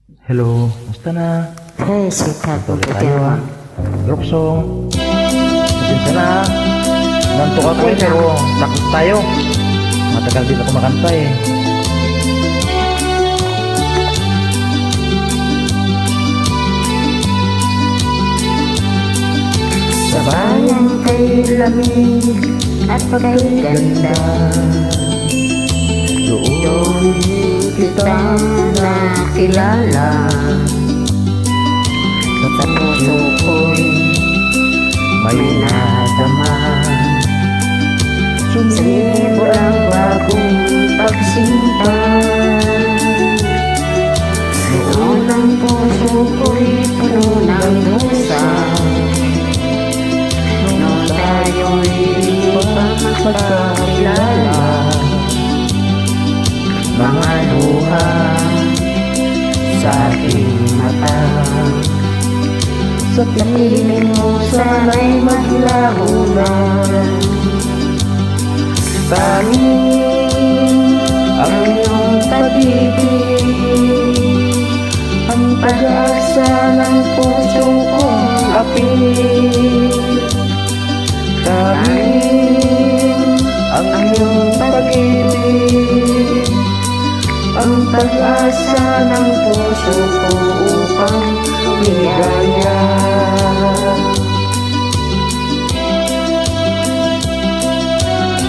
Hello, musta na? Hey, sweetheart, Tuloy tayo group song. Pasensya na ha. Nantok ako pero takot tayo. Matagal din ako makanta eh. Sa bayan kay lamig at kay ganda, doon kita nakilala. Sa puso ko'y may nadama, sumibo ang bagong pagsinta. Noon ang puso ko'y puno ng dusa, nung tayo'y magkakilala. Mga luha sa aking mata, sa piling mo sana'y maglaho na. Tanging ang iyong pag-ibig, ang pag-asa ng puso kong api. Tanging ang iyong pag-ibig, ang pag-asa ng puso ko upang ligaya.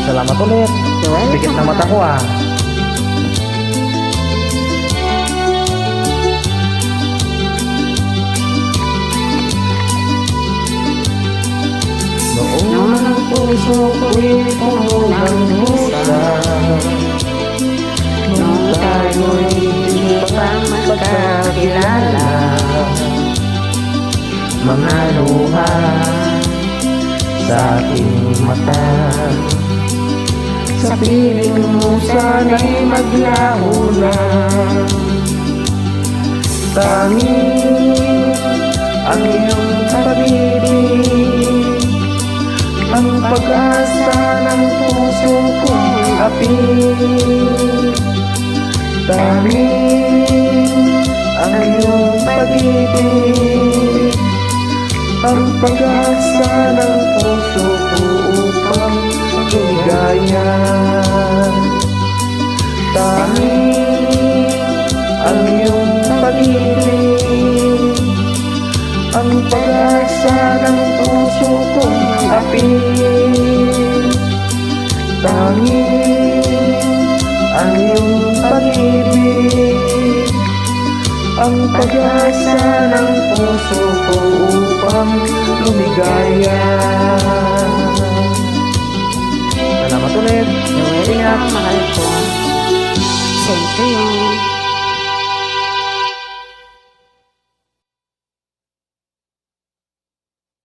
Salamat ulit. Pikit na mata ko ah. Noon ang puso ko'y puno ng dusa, nung tayo'y hindi pa magkakilala. Mga luha sa aking mata, sa piling mo sana'y maglaho na. tanging ang iyong pag-ibig, ang pag-asa ng puso kong api. Tanging ang iyong pag-ibig, ang pag-asa ng puso ko upang ligaya. Tanging ang iyong pag-ibig, ang pag-asa ng puso kong api. Tanging ang iyong pag-ibig, ang pag-asa ng puso ko upang lumigaya. Salamat ulit. Welcome, mahal ko. Same to you.